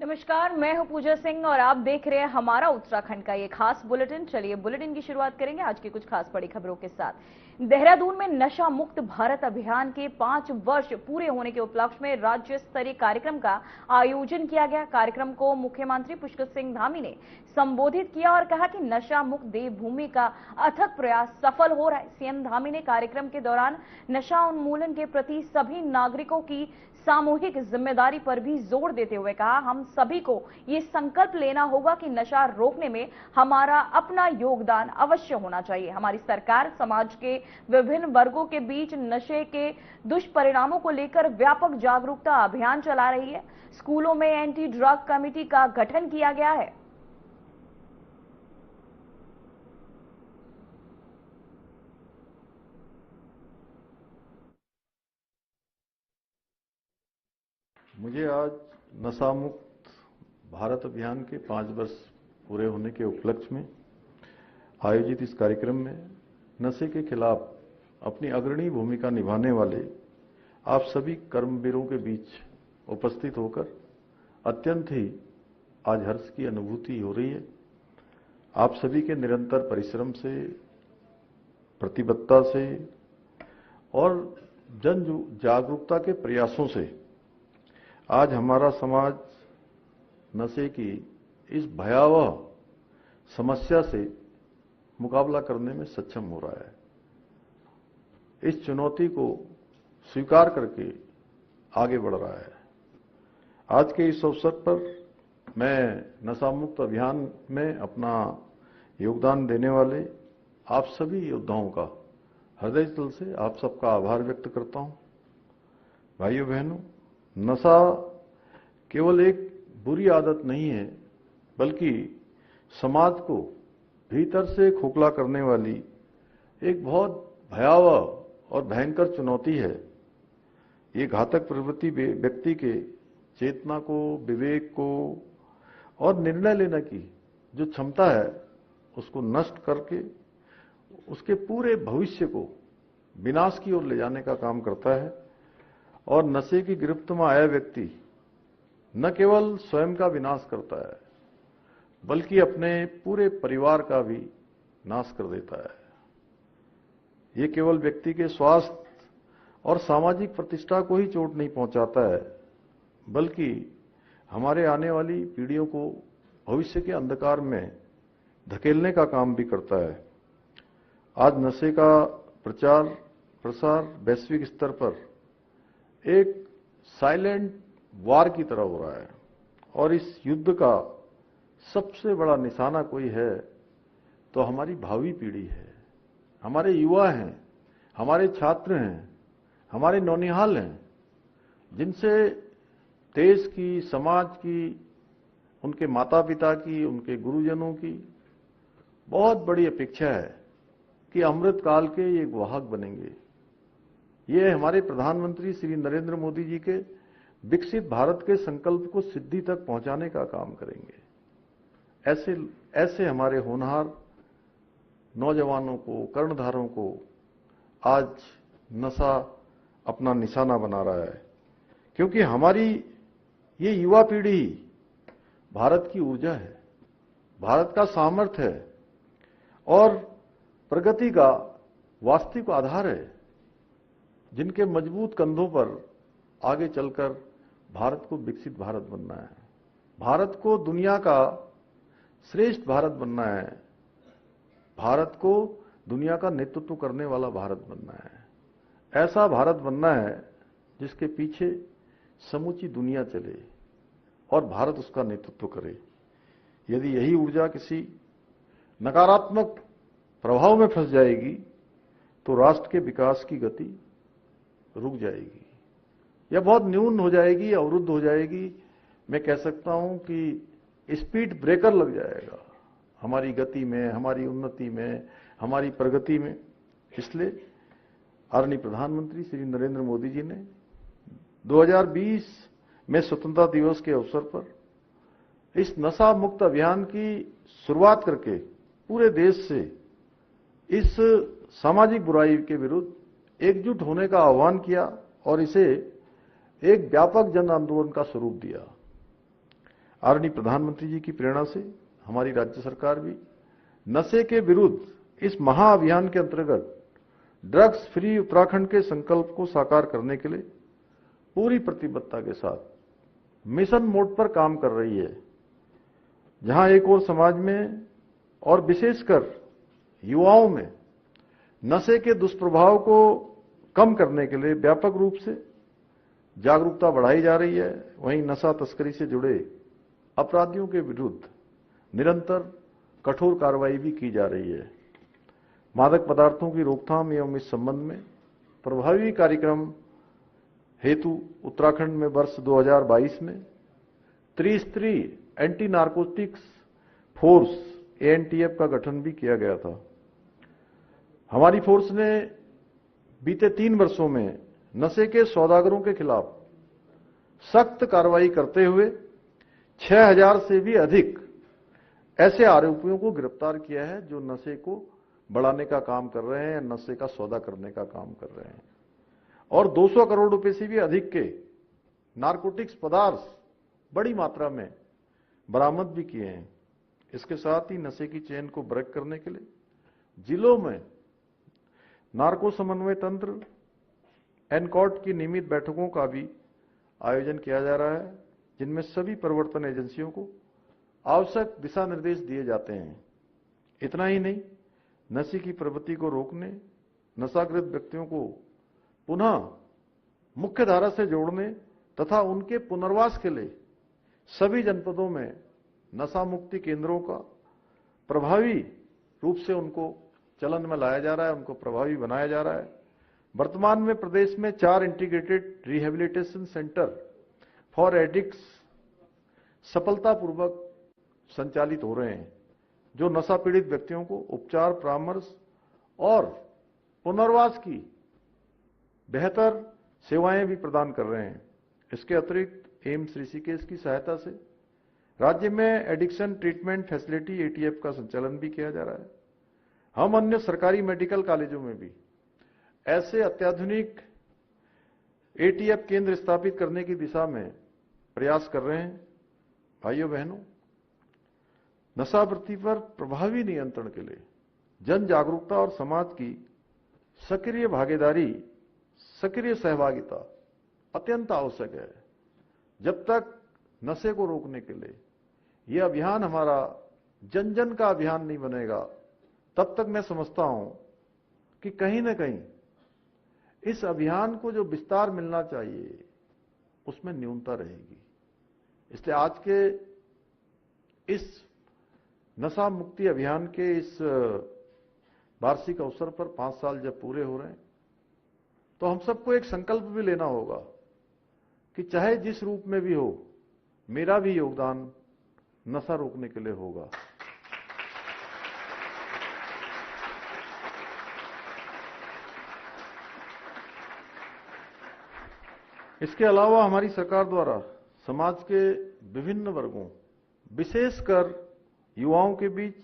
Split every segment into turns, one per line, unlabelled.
नमस्कार, मैं हूं पूजा सिंह और आप देख रहे हैं हमारा उत्तराखंड का ये खास बुलेटिन। चलिए बुलेटिन की शुरुआत करेंगे आज की कुछ खास बड़ी खबरों के साथ। देहरादून में नशा मुक्त भारत अभियान के 5 वर्ष पूरे होने के उपलक्ष्य में राज्य स्तरीय कार्यक्रम का आयोजन किया गया। कार्यक्रम को मुख्यमंत्री पुष्कर सिंह धामी ने संबोधित किया और कहा कि नशा मुक्त देवभूमि का अथक प्रयास सफल हो रहा है। सीएम धामी ने कार्यक्रम के दौरान नशा उन्मूलन के प्रति सभी नागरिकों की सामूहिक जिम्मेदारी पर भी जोर देते हुए कहा, हम सभी को ये संकल्प लेना होगा कि नशा रोकने में हमारा अपना योगदान अवश्य होना चाहिए। हमारी सरकार समाज के विभिन्न वर्गों के बीच नशे के दुष्परिणामों को लेकर व्यापक जागरूकता अभियान चला रही है। स्कूलों में एंटी ड्रग कमेटी का गठन किया गया है।
मुझे आज नशा मुक्त भारत अभियान के 5 वर्ष पूरे होने के उपलक्ष्य में आयोजित इस कार्यक्रम में नशे के खिलाफ अपनी अग्रणी भूमिका निभाने वाले आप सभी कर्मवीरों के बीच उपस्थित होकर अत्यंत ही आज हर्ष की अनुभूति हो रही है। आप सभी के निरंतर परिश्रम से, प्रतिबद्धता से और जन जागरूकता के प्रयासों से आज हमारा समाज नशे की इस भयावह समस्या से मुकाबला करने में सक्षम हो रहा है। इस चुनौती को स्वीकार करके आगे बढ़ रहा है। आज के इस अवसर पर मैं नशा मुक्त अभियान में अपना योगदान देने वाले आप सभी योद्धाओं का हृदय तल से आप सबका आभार व्यक्त करता हूं। भाइयों बहनों, नशा केवल एक बुरी आदत नहीं है, बल्कि समाज को भीतर से खोखला करने वाली एक बहुत भयावह और भयंकर चुनौती है। ये घातक प्रवृत्ति व्यक्ति के चेतना को, विवेक को और निर्णय लेने की जो क्षमता है उसको नष्ट करके उसके पूरे भविष्य को विनाश की ओर ले जाने का काम करता है। और नशे की गिरफ्त में आया व्यक्ति न केवल स्वयं का विनाश करता है, बल्कि अपने पूरे परिवार का भी नाश कर देता है। ये केवल व्यक्ति के स्वास्थ्य और सामाजिक प्रतिष्ठा को ही चोट नहीं पहुंचाता है, बल्कि हमारे आने वाली पीढ़ियों को भविष्य के अंधकार में धकेलने का काम भी करता है। आज नशे का प्रचार प्रसार वैश्विक स्तर पर एक साइलेंट वार की तरह हो रहा है और इस युद्ध का सबसे बड़ा निशाना कोई है तो हमारी भावी पीढ़ी है, हमारे युवा हैं, हमारे छात्र हैं, हमारे नौनिहाल हैं, जिनसे देश की, समाज की, उनके माता पिता की, उनके गुरुजनों की बहुत बड़ी अपेक्षा है कि अमृत काल के ये वाहक बनेंगे। ये हमारे प्रधानमंत्री श्री नरेंद्र मोदी जी के विकसित भारत के संकल्प को सिद्धि तक पहुंचाने का काम करेंगे। ऐसे हमारे होनहार नौजवानों को, कर्णधारों को आज नशा अपना निशाना बना रहा है, क्योंकि हमारी ये युवा पीढ़ी भारत की ऊर्जा है, भारत का सामर्थ्य है और प्रगति का वास्तविक आधार है, जिनके मजबूत कंधों पर आगे चलकर भारत को विकसित भारत बनना है, भारत को दुनिया का श्रेष्ठ भारत बनना है, भारत को दुनिया का नेतृत्व करने वाला भारत बनना है। ऐसा भारत बनना है जिसके पीछे समूची दुनिया चले और भारत उसका नेतृत्व करे। यदि यही ऊर्जा किसी नकारात्मक प्रभाव में फंस जाएगी तो राष्ट्र के विकास की गति रुक जाएगी या बहुत न्यून हो जाएगी, अवरुद्ध हो जाएगी। मैं कह सकता हूं कि स्पीड ब्रेकर लग जाएगा हमारी गति में, हमारी उन्नति में, हमारी प्रगति में। इसलिए आदरणीय प्रधानमंत्री श्री नरेंद्र मोदी जी ने 2020 में स्वतंत्रता दिवस के अवसर पर इस नशा मुक्त अभियान की शुरुआत करके पूरे देश से इस सामाजिक बुराई के विरुद्ध एकजुट होने का आह्वान किया और इसे एक व्यापक जन आंदोलन का स्वरूप दिया। आदरणीय प्रधानमंत्री जी की प्रेरणा से हमारी राज्य सरकार भी नशे के विरुद्ध इस महाअभियान के अंतर्गत ड्रग्स फ्री उत्तराखंड के संकल्प को साकार करने के लिए पूरी प्रतिबद्धता के साथ मिशन मोड पर काम कर रही है। जहां एक और समाज में और विशेषकर युवाओं में नशे के दुष्प्रभाव को कम करने के लिए व्यापक रूप से जागरूकता बढ़ाई जा रही है, वहीं नशा तस्करी से जुड़े अपराधियों के विरुद्ध निरंतर कठोर कार्रवाई भी की जा रही है। मादक पदार्थों की रोकथाम एवं इस संबंध में प्रभावी कार्यक्रम हेतु उत्तराखंड में वर्ष 2022 में त्रिस्तरीय एंटी नारकोटिक्स फोर्स एएनटीएफ का गठन भी किया गया था। हमारी फोर्स ने बीते 3 वर्षों में नशे के सौदागरों के खिलाफ सख्त कार्रवाई करते हुए 6000 से भी अधिक ऐसे आरोपियों को गिरफ्तार किया है जो नशे को बढ़ाने का काम कर रहे हैं, नशे का सौदा करने का काम कर रहे हैं, और 200 करोड़ रुपए से भी अधिक के नारकोटिक्स पदार्थ बड़ी मात्रा में बरामद भी किए हैं। इसके साथ ही नशे की चेन को ब्रेक करने के लिए जिलों में नार्को समन्वय तंत्र एनकॉट की नियमित बैठकों का भी आयोजन किया जा रहा है, जिनमें सभी प्रवर्तन एजेंसियों को आवश्यक दिशा निर्देश दिए जाते हैं। इतना ही नहीं, नशे की प्रवृत्ति को रोकने, नशाग्रस्त व्यक्तियों को पुनः मुख्य धारा से जोड़ने तथा उनके पुनर्वास के लिए सभी जनपदों में नशा मुक्ति केंद्रों का प्रभावी रूप से उनको चलन में लाया जा रहा है, उनको प्रभावी बनाया जा रहा है। वर्तमान में प्रदेश में 4 integrated rehabilitation centre for addicts सफलतापूर्वक संचालित हो रहे हैं, जो नशा पीड़ित व्यक्तियों को उपचार, परामर्श और पुनर्वास की बेहतर सेवाएं भी प्रदान कर रहे हैं। इसके अतिरिक्त एम्स ऋषिकेश की सहायता से राज्य में एडिक्शन ट्रीटमेंट फैसिलिटी एटीएफ का संचालन भी किया जा रहा है। हम अन्य सरकारी मेडिकल कॉलेजों में भी ऐसे अत्याधुनिक एटीएफ केंद्र स्थापित करने की दिशा में प्रयास कर रहे हैं। भाइयों बहनों, नशावृत्ति पर प्रभावी नियंत्रण के लिए जन जागरूकता और समाज की सक्रिय भागीदारी, सक्रिय सहभागिता अत्यंत आवश्यक है। जब तक नशे को रोकने के लिए यह अभियान हमारा जन जन का अभियान नहीं बनेगा, तब तक मैं समझता हूं कि कहीं न कहीं इस अभियान को जो विस्तार मिलना चाहिए उसमें न्यूनता रहेगी। इसलिए आज के इस नशा मुक्ति अभियान के इस वार्षिक अवसर पर 5 साल जब पूरे हो रहे हैं, तो हम सबको एक संकल्प भी लेना होगा कि चाहे जिस रूप में भी हो, मेरा भी योगदान नशा रोकने के लिए होगा। इसके अलावा हमारी सरकार द्वारा समाज के विभिन्न वर्गों, विशेषकर युवाओं के बीच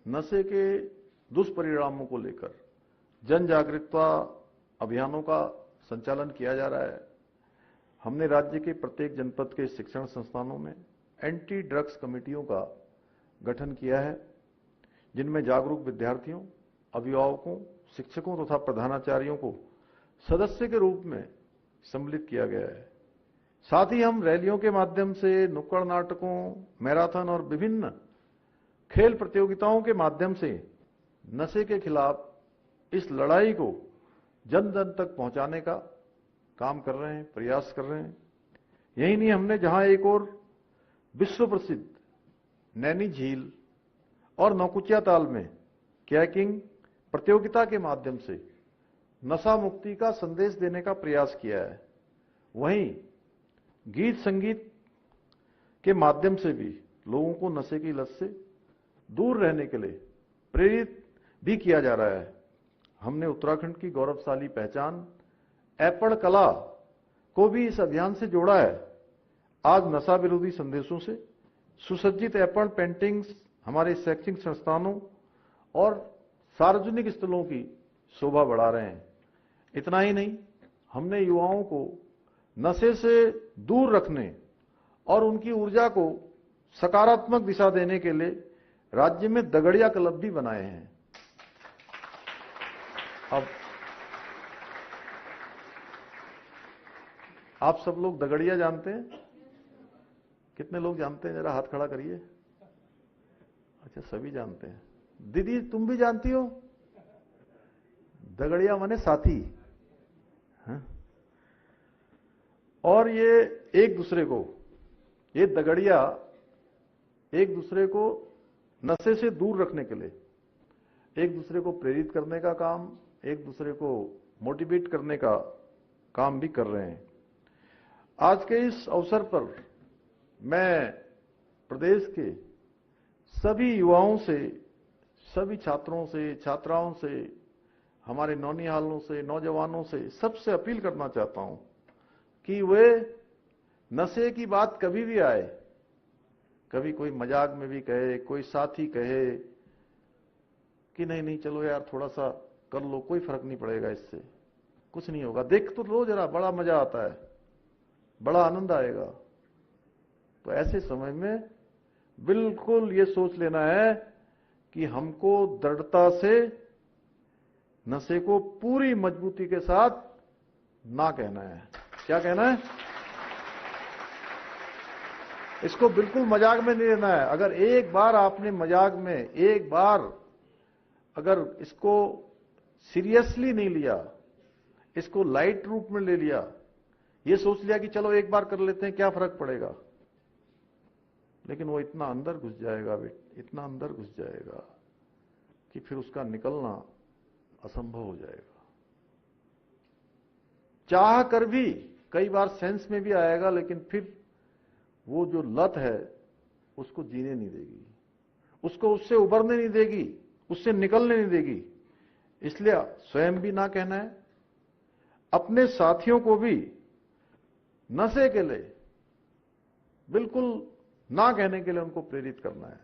नशे के दुष्परिणामों को लेकर जन जागरूकता अभियानों का संचालन किया जा रहा है। हमने राज्य के प्रत्येक जनपद के शिक्षण संस्थानों में एंटी ड्रग्स कमेटियों का गठन किया है, जिनमें जागरूक विद्यार्थियों, अभिभावकों, शिक्षकों तथा प्रधानाचार्यों को सदस्य के रूप में सम्मिलित किया गया है। साथ ही हम रैलियों के माध्यम से, नुक्कड़ नाटकों, मैराथन और विभिन्न खेल प्रतियोगिताओं के माध्यम से नशे के खिलाफ इस लड़ाई को जन जन तक पहुंचाने का काम कर रहे हैं, प्रयास कर रहे हैं। यही नहीं, हमने जहां एक और विश्व प्रसिद्ध नैनी झील और नौकुचिया ताल में कैकिंग प्रतियोगिता के माध्यम से नशा मुक्ति का संदेश देने का प्रयास किया है, वहीं गीत संगीत के माध्यम से भी लोगों को नशे की लत से दूर रहने के लिए प्रेरित भी किया जा रहा है। हमने उत्तराखंड की गौरवशाली पहचान ऐपड़ कला को भी इस अभियान से जोड़ा है। आज नशा विरोधी संदेशों से सुसज्जित ऐपड़ पेंटिंग्स हमारे शैक्षिक संस्थानों और सार्वजनिक स्थलों की शोभा बढ़ा रहे हैं। इतना ही नहीं, हमने युवाओं को नशे से दूर रखने और उनकी ऊर्जा को सकारात्मक दिशा देने के लिए राज्य में दगड़िया क्लब भी बनाए हैं। अब आप सब लोग दगड़िया जानते हैं? कितने लोग जानते हैं? जरा हाथ खड़ा करिए। अच्छा, सभी जानते हैं। दीदी, तुम भी जानती हो? दगड़िया माने साथी। हाँ? और ये एक दूसरे को, ये दगड़िया एक दूसरे को नशे से दूर रखने के लिए, एक दूसरे को प्रेरित करने का काम, एक दूसरे को मोटिवेट करने का काम भी कर रहे हैं। आज के इस अवसर पर मैं प्रदेश के सभी युवाओं से, सभी छात्रों से, छात्राओं से, हमारे नौनिहालों से, नौजवानों से सबसे अपील करना चाहता हूं कि वे नशे की बात कभी भी आए, कभी कोई मजाक में भी कहे, कोई साथी कहे कि नहीं नहीं चलो यार थोड़ा सा कर लो, कोई फर्क नहीं पड़ेगा, इससे कुछ नहीं होगा, देख तो लो जरा, बड़ा मजा आता है, बड़ा आनंद आएगा। तो ऐसे समय में बिल्कुल ये सोच लेना है कि हमको दृढ़ता से नशे को पूरी मजबूती के साथ ना कहना है। क्या कहना है? इसको बिल्कुल मजाक में नहीं लेना है। अगर एक बार आपने मजाक में, एक बार अगर इसको सीरियसली नहीं लिया, इसको लाइट रूप में ले लिया, ये सोच लिया कि चलो एक बार कर लेते हैं, क्या फर्क पड़ेगा, लेकिन वो इतना अंदर घुस जाएगा, इतना अंदर घुस जाएगा कि फिर उसका निकलना असंभव हो जाएगा। चाह कर भी कई बार सेंस में भी आएगा, लेकिन फिर वो जो लत है उसको जीने नहीं देगी, उसको उससे उबरने नहीं देगी, उससे निकलने नहीं देगी। इसलिए स्वयं भी ना कहना है, अपने साथियों को भी नशे के लिए बिल्कुल ना कहने के लिए उनको प्रेरित करना है,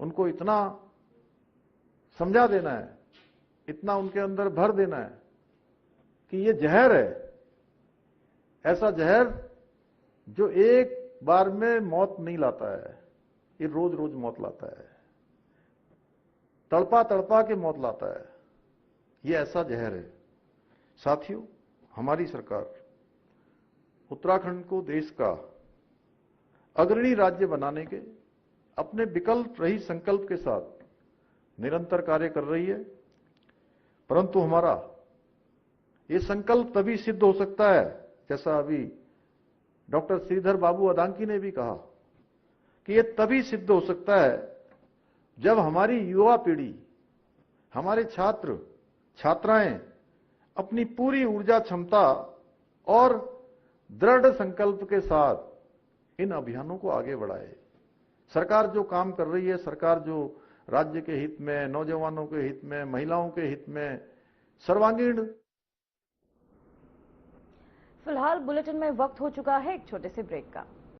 उनको इतना समझा देना है, इतना उनके अंदर भर देना है कि ये जहर है, ऐसा जहर जो एक बार में मौत नहीं लाता है, ये रोज रोज मौत लाता है, तड़पा तड़पा के मौत लाता है, ये ऐसा जहर है। साथियों, हमारी सरकार उत्तराखंड को देश का अग्रणी राज्य बनाने के अपने विकल्प रहित संकल्प के साथ निरंतर कार्य कर रही है, परंतु हमारा ये संकल्प तभी सिद्ध हो सकता है, जैसा अभी डॉक्टर श्रीधर बाबू अदांकी ने भी कहा कि ये तभी सिद्ध हो सकता है जब हमारी युवा पीढ़ी, हमारे छात्र छात्राएं अपनी पूरी ऊर्जा क्षमता और दृढ़ संकल्प के साथ इन अभियानों को आगे बढ़ाए। सरकार जो काम कर रही है, सरकार जो राज्य के हित में, नौजवानों के हित में, महिलाओं के हित में सर्वांगीण।
फिलहाल बुलेटिन में वक्त हो चुका है एक छोटे से ब्रेक का।